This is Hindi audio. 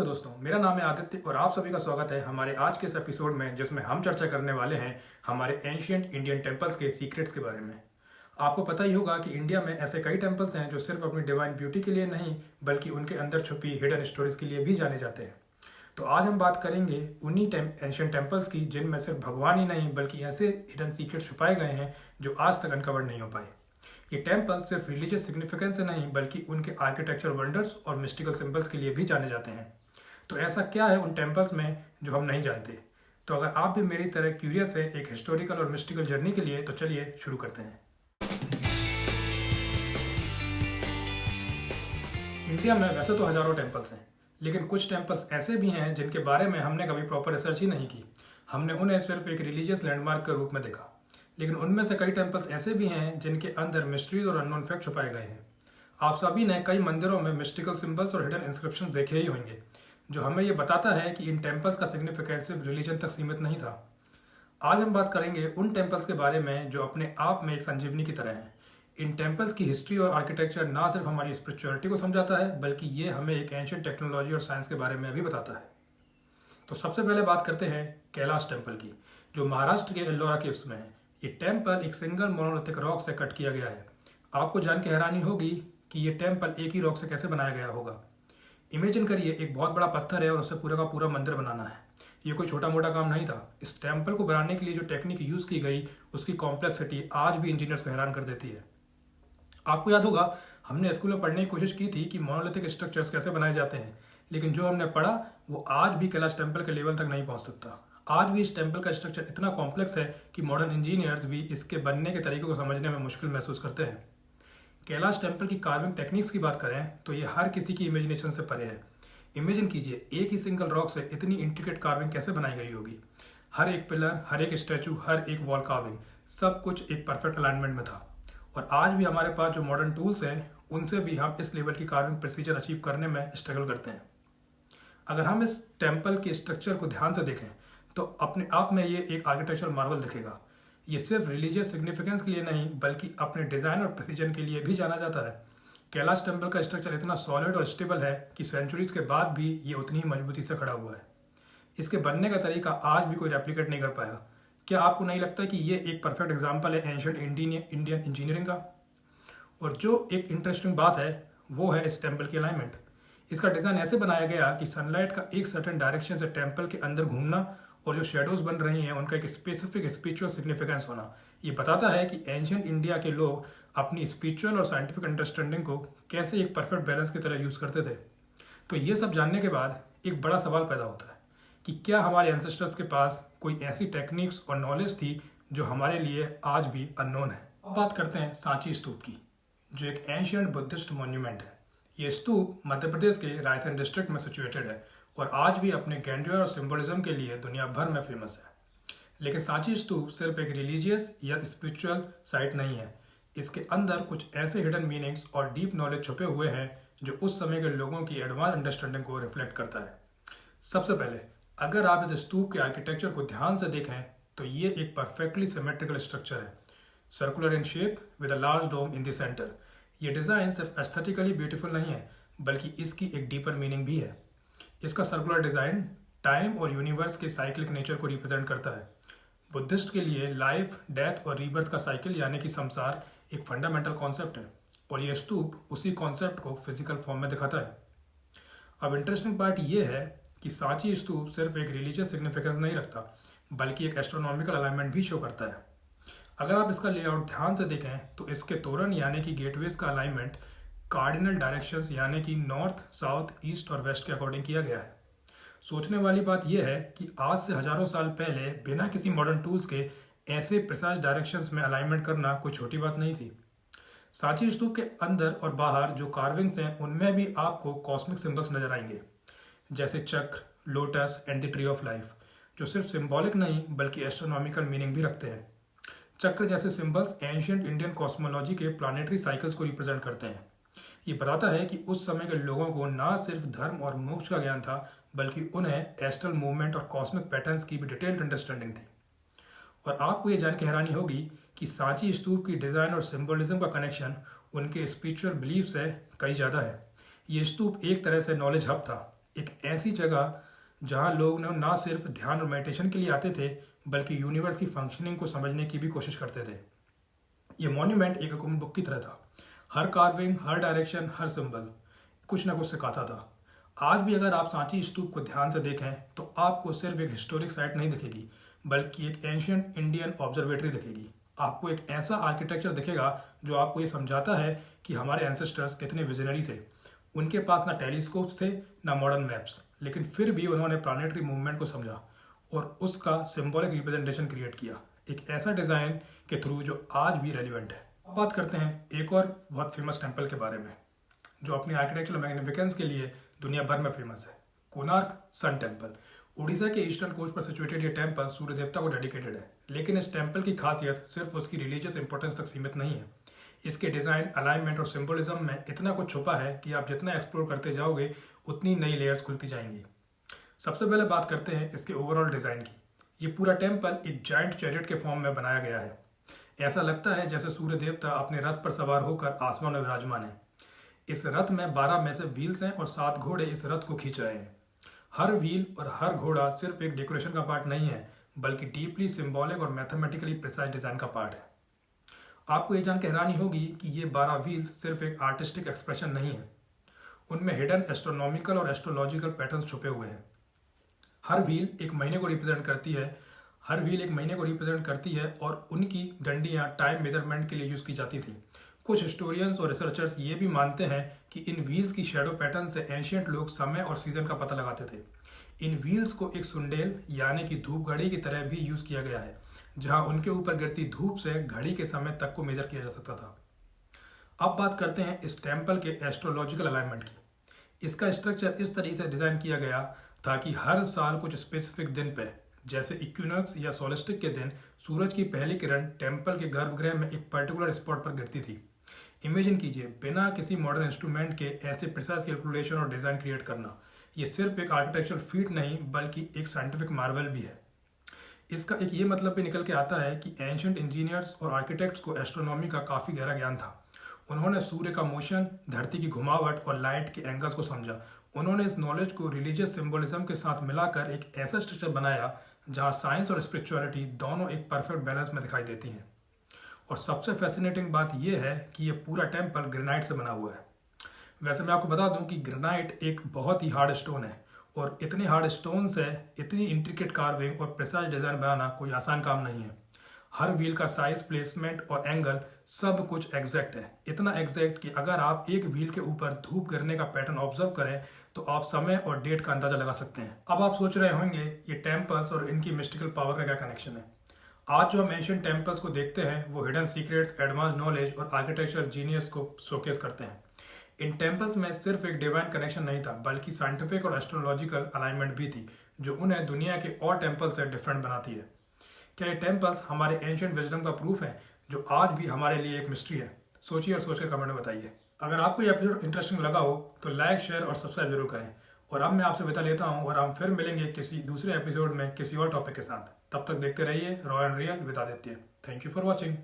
नमस्ते दोस्तों, मेरा नाम है आदित्य और आप सभी का स्वागत है हमारे आज के इस एपिसोड में, जिसमें हम चर्चा करने वाले हैं हमारे एंशियंट इंडियन टेम्पल्स के सीक्रेट्स के बारे में। आपको पता ही होगा कि इंडिया में ऐसे कई टेम्पल्स हैं जो सिर्फ अपनी डिवाइन ब्यूटी के लिए नहीं बल्कि उनके अंदर छुपी हिडन स्टोरीज के लिए भी जाने जाते हैं। तो आज हम बात करेंगे उन्हीं एंशियंट टेम्पल्स की जिनमें सिर्फ भगवान ही नहीं बल्कि ऐसे हिडन सीक्रेट छुपाए गए हैं जो आज तक अनकवर नहीं हो पाए। ये टेम्पल सिर्फ रिलीजियस सिग्निफिकेंस से नहीं बल्कि उनके आर्किटेक्चर वंडर्स और मिस्टिकल सिंबल्स के लिए भी जाने जाते हैं। तो ऐसा क्या है उन टेम्पल्स में जो हम नहीं जानते? तो अगर आप भी मेरी तरह क्यूरियस है एक हिस्टोरिकल और मिस्टिकल जर्नी के लिए, तो चलिए शुरू करते हैं। इंडिया में वैसे तो हजारों टेम्पल्स हैं, लेकिन कुछ टेम्पल्स ऐसे भी हैं जिनके बारे में हमने कभी प्रॉपर रिसर्च ही नहीं की। हमने उन्हें सिर्फ एक रिलीजियस लैंडमार्क के रूप में देखा। लेकिन उनमें से कई टेम्पल्स ऐसे भी हैं जिनके अंदर मिस्ट्रीज और अननोन फैक्ट छुपाए गए हैं। आप सभी ने कई मंदिरों में मिस्टिकल सिंबल्स और हिडन इंस्क्रिप्शंस देखे ही होंगे, जो हमें ये बताता है कि इन टेम्पल्स का सिग्निफिकेंस सिर्फ रिलीजन तक सीमित नहीं था। आज हम बात करेंगे उन टेम्पल्स के बारे में जो अपने आप में एक संजीवनी की तरह हैं। इन टेम्पल्स की हिस्ट्री और आर्किटेक्चर ना सिर्फ हमारी स्पिरिचुअलिटी को समझाता है बल्कि ये हमें एक एंशियंट टेक्नोलॉजी और साइंस के बारे में भी बताता है। तो सबसे पहले बात करते हैं कैलाश टेम्पल की, जो महाराष्ट्र के एल्लोरा केव्स में है। ये टेम्पल एक सिंगल मोनोलिथिक रॉक से कट किया गया है। आपको जान के हैरानी होगी कि ये टेम्पल एक ही रॉक से कैसे बनाया गया होगा। इमेजिन करिए, एक बहुत बड़ा पत्थर है और उससे पूरा का पूरा मंदिर बनाना है। ये कोई छोटा मोटा काम नहीं था। इस टेम्पल को बनाने के लिए जो टेक्निक यूज की गई उसकी कॉम्प्लेक्सिटी आज भी इंजीनियर्स को हैरान कर देती है। आपको याद होगा, हमने स्कूल में पढ़ने की कोशिश की थी कि मोनोलिथिक स्ट्रक्चर्स कैसे बनाए जाते हैं, लेकिन जो हमने पढ़ा वो आज भी कैलाश टेम्पल के लेवल तक नहीं पहुंच सकता। आज भी इस टेम्पल का स्ट्रक्चर इतना कॉम्प्लेक्स है कि मॉडर्न इंजीनियर्स भी इसके बनने के तरीके को समझने में मुश्किल महसूस करते हैं। कैलाश टेम्पल की कार्विंग टेक्निक्स की बात करें तो ये हर किसी की इमेजिनेशन से परे है। इमेजिन कीजिए, एक ही सिंगल रॉक से इतनी इंट्रिकेट कार्विंग कैसे बनाई गई होगी। हर एक पिलर, हर एक स्टैचू, हर एक वॉल कार्विंग, सब कुछ एक परफेक्ट अलाइनमेंट में था। और आज भी हमारे पास जो मॉडर्न टूल्स हैं उनसे भी हम इस लेवल की कार्विंग प्रिसीजन अचीव करने में स्ट्रगल करते हैं। अगर हम इस टेम्पल के स्ट्रक्चर को ध्यान से देखें तो अपने आप में ये एक आर्किटेक्चरल मार्वल दिखेगा। ये सिर्फ रिलीजियस सिग्निफिकेंस के लिए नहीं बल्कि अपने डिज़ाइन और प्रिसीजन के लिए भी जाना जाता है। कैलाश टेम्पल का स्ट्रक्चर इतना सॉलिड और स्टेबल है कि सेंचुरीज के बाद भी ये उतनी ही मजबूती से खड़ा हुआ है। इसके बनने का तरीका आज भी कोई रेप्लिकेट नहीं कर पाया। क्या आपको नहीं लगता कि ये एक परफेक्ट एग्जाम्पल है एंशियंट इंडियन इंजीनियरिंग का? और जो एक इंटरेस्टिंग बात है वो है इस टेम्पल की अलाइनमेंट। इसका डिज़ाइन ऐसे बनाया गया कि सनलाइट का एक सर्टेन डायरेक्शन से टेम्पल के अंदर घूमना और जो शेडोज बन रही हैं उनका एक स्पेसिफिक स्पिरिचुअल सिग्निफिकेंस होना, ये बताता है कि एंशियंट इंडिया के लोग अपनी स्पिरिचुअल और साइंटिफिक अंडरस्टैंडिंग को कैसे एक परफेक्ट बैलेंस की तरह यूज़ करते थे। तो ये सब जानने के बाद एक बड़ा सवाल पैदा होता है कि क्या हमारे एंसेस्टर्स के पास कोई ऐसी टेक्निक्स और नॉलेज थी जो हमारे लिए आज भी अननोन है। अब बात करते हैं सांची स्तूप की, जो एक एंशियंट बुद्धिस्ट मॉन्यूमेंट है। ये स्तूप मध्य प्रदेश के रायसेन डिस्ट्रिक्ट में सिचुएटेड है और आज भी अपने ग्रैंडियर और सिंबलिज्म के लिए दुनिया भर में फेमस है। लेकिन सांची स्तूप सिर्फ एक रिलीजियस या स्पिरिचुअल साइट नहीं है। इसके अंदर कुछ ऐसे हिडन मीनिंग्स और डीप नॉलेज छुपे हुए हैं जो उस समय के लोगों की एडवांस अंडरस्टैंडिंग को रिफ्लेक्ट करता है। सबसे पहले, अगर आप इस स्तूप के आर्किटेक्चर को ध्यान से देखें तो ये एक परफेक्टली सिमेट्रिकल स्ट्रक्चर है, circular in shape with a large dome in the centre. ये डिज़ाइन सिर्फ एस्थेटिकली ब्यूटीफुल नहीं है बल्कि इसकी एक डीपर मीनिंग भी है। इसका सर्कुलर डिज़ाइन टाइम और यूनिवर्स के साइक्लिक नेचर को रिप्रेजेंट करता है। बुद्धिस्ट के लिए लाइफ, डेथ और रीबर्थ का साइकिल यानी कि संसार एक फंडामेंटल कॉन्सेप्ट है और ये स्तूप उसी कॉन्सेप्ट को फिजिकल फॉर्म में दिखाता है। अब इंटरेस्टिंग पार्ट ये है कि सांची स्तूप सिर्फ एक रिलीजियस सिग्निफिकेंस नहीं रखता बल्कि एक एस्ट्रोनॉमिकल अलाइनमेंट भी शो करता है। अगर आप इसका लेआउट ध्यान से देखें तो इसके तोरण यानी कि गेटवेज का अलाइनमेंट कार्डिनल डायरेक्शंस यानी कि नॉर्थ, साउथ, ईस्ट और वेस्ट के अकॉर्डिंग किया गया है। सोचने वाली बात यह है कि आज से हजारों साल पहले बिना किसी मॉडर्न टूल्स के ऐसे प्रिसाइज डायरेक्शंस में अलाइनमेंट करना कोई छोटी बात नहीं थी। सांची स्तूप के अंदर और बाहर जो कार्विंग्स हैं उनमें भी आपको कॉस्मिक सिंबल्स नजर आएंगे, जैसे चक्र, lotus and the tree of life, जो सिर्फ सिंबॉलिक नहीं बल्कि एस्ट्रोनॉमिकल मीनिंग भी रखते हैं। चक्र जैसे सिंबल्स एंशियंट इंडियन कॉस्मोलॉजी के प्लानिटरी साइकिल्स को रिप्रेजेंट करते हैं। ये बताता है कि उस समय के लोगों को ना सिर्फ धर्म और मोक्ष का ज्ञान था बल्कि उन्हें एस्ट्रल मूवमेंट और कॉस्मिक पैटर्न्स की भी डिटेल्ड अंडरस्टैंडिंग थी। और आपको ये जान के हैरानी होगी कि सांची स्तूप की डिज़ाइन और सिंबलिज्म का कनेक्शन उनके स्पिरिचुअल बिलीफ से कहीं ज़्यादा है। ये स्तूप एक तरह से नॉलेज हब था। एक ऐसी जगह जहाँ लोग ना सिर्फ ध्यान और मेडिटेशन के लिए आते थे, बल्कि यूनिवर्स की फंक्शनिंग को समझने की भी कोशिश करते थे। ये मॉन्यूमेंट एक हुक्म बुक की तरह था। हर कार्विंग, हर डायरेक्शन, हर सिंबल कुछ ना कुछ सिखाता था। आज भी अगर आप सांची स्तूप को ध्यान से देखें तो आपको सिर्फ एक हिस्टोरिक साइट नहीं दिखेगी, बल्कि एक एंशियंट इंडियन ऑब्जर्वेटरी दिखेगी। आपको एक ऐसा आर्किटेक्चर दिखेगा जो आपको ये समझाता है कि हमारे एंसेस्टर्स कितने विजनरी थे। उनके पास ना टेलीस्कोप्स थे, ना मॉडर्न मैप्स, लेकिन फिर भी उन्होंने प्लानिटरी मूवमेंट को समझा और उसका सिंबॉलिक रिप्रेजेंटेशन क्रिएट किया, एक ऐसा डिज़ाइन के थ्रू जो आज भी रेलिवेंट है। अब बात करते हैं एक और बहुत फेमस टेम्पल के बारे में जो अपनी आर्किटेक्चरल मैग्निफिकेंस के लिए दुनिया भर में फेमस है, कोणार्क सन टेम्पल। उड़ीसा के ईस्टर्न कोस्ट पर सिचुएटेड ये टेम्पल सूर्य देवता को डेडिकेटेड है, लेकिन इस टेम्पल की खासियत सिर्फ उसकी रिलीजियस इंपॉर्टेंस तक सीमित नहीं है। इसके डिज़ाइन, अलाइनमेंट और सिंबलिज्म में इतना कुछ छुपा है कि आप जितना एक्सप्लोर करते जाओगे उतनी नई लेयर्स खुलती जाएंगी। सबसे पहले बात करते हैं इसके ओवरऑल डिज़ाइन की। ये पूरा टेम्पल एक जायंट चैरियट के फॉर्म में बनाया गया है। ऐसा लगता है जैसे सूर्य देवता अपने रथ पर सवार होकर आसमान में विराजमान है। इस रथ में 12 में से व्हील्स हैं और 7 घोड़े इस रथ को खींच रहे हैं। हर व्हील और हर घोड़ा सिर्फ एक डेकोरेशन का पार्ट नहीं है, बल्कि डीपली सिंबॉलिक और मैथमेटिकली प्रिसाइज डिज़ाइन का पार्ट है। आपको ये जान के हैरानी होगी कि ये 12 व्हील्स सिर्फ एक आर्टिस्टिक एक्सप्रेशन नहीं है, उनमें हिडन एस्ट्रोनॉमिकल और एस्ट्रोलॉजिकल पैटर्न्स छुपे हुए हैं। हर व्हील एक महीने को रिप्रेजेंट करती है और उनकी डंडियाँ टाइम मेजरमेंट के लिए यूज़ की जाती थी। कुछ हिस्टोरियंस और रिसर्चर्स ये भी मानते हैं कि इन व्हील्स की शेडो पैटर्न से एंशियंट लोग समय और सीजन का पता लगाते थे। इन व्हील्स को एक सुंडेल यानी कि धूप घड़ी की तरह भी यूज़ किया गया है, जहां उनके ऊपर गिरती धूप से घड़ी के समय तक को मेजर किया जा सकता था। अब बात करते हैं इस टेम्पल के एस्ट्रोलॉजिकल अलाइनमेंट की। इसका स्ट्रक्चर इस तरीके से डिज़ाइन किया गया था कि हर साल कुछ स्पेसिफिक दिन पे, जैसे इक्विनॉक्स या सोलिस्टिक के दिन, सूरज की पहली किरण टेम्पल के गर्भगृह में एक पर्टिकुलर स्पॉट पर गिरती थी। इमेजिन कीजिए, बिना किसी मॉडर्न इंस्ट्रूमेंट के ऐसे प्रिसाइज कैलकुलेशन और डिज़ाइन क्रिएट करना, ये सिर्फ एक आर्किटेक्चरल फीट नहीं बल्कि एक साइंटिफिक मार्वल भी है। इसका एक ये मतलब भी निकल के आता है कि एंशिएंट इंजीनियर्स और आर्किटेक्ट्स को एस्ट्रोनॉमी का काफ़ी गहरा ज्ञान था। उन्होंने सूर्य का मोशन, धरती की घुमावट और लाइट के एंगल्स को समझा। उन्होंने इस नॉलेज को रिलीजियस सिंबलिज्म के साथ मिलाकर एक ऐसा स्ट्रक्चर बनाया जहाँ साइंस और स्पिरिचुअलिटी दोनों एक परफेक्ट बैलेंस में दिखाई देती हैं। और सबसे फैसिनेटिंग बात यह है कि ये पूरा टेम्पल ग्रेनाइट से बना हुआ है। वैसे मैं आपको बता दूं कि ग्रेनाइट एक बहुत ही हार्ड स्टोन है और इतने हार्ड स्टोन से इतनी इंट्रिकेट कार्विंग और प्रिसाइज डिज़ाइन बनाना कोई आसान काम नहीं है। हर व्हील का साइज, प्लेसमेंट और एंगल सब कुछ एग्जैक्ट है, इतना एग्जैक्ट कि अगर आप एक व्हील के ऊपर धूप गिरने का पैटर्न ऑब्जर्व करें तो आप समय और डेट का अंदाजा लगा सकते हैं। अब आप सोच रहे होंगे ये टेम्पल्स और इनकी मिस्टिकल पावर का क्या कनेक्शन है। आज जो हम एंशिएंट टेम्पल्स को देखते हैं वो हिडन सीक्रेट्स, एडवांस नॉलेज और आर्किटेक्चरल जीनियस को शोकेस करते हैं। इन टेम्पल्स में सिर्फ एक डिवाइन कनेक्शन नहीं था, बल्कि साइंटिफिक और एस्ट्रोलॉजिकल अलाइनमेंट भी थी, जो उन्हें दुनिया के और टेम्पल से डिफरेंट बनाती है। क्या ये टेम्पल्स हमारे एंशिएंट विजडम का प्रूफ है, जो आज भी हमारे लिए एक मिस्ट्री है? सोचिए और सोचकर कमेंट में बताइए। अगर आपको ये एपिसोड इंटरेस्टिंग लगा हो तो लाइक, शेयर और सब्सक्राइब जरूर करें। और अब मैं आपसे विदा लेता हूँ और हम फिर मिलेंगे किसी दूसरे एपिसोड में किसी और टॉपिक के साथ। तब तक देखते रहिए raw and real with Aditya. Thank you for watching.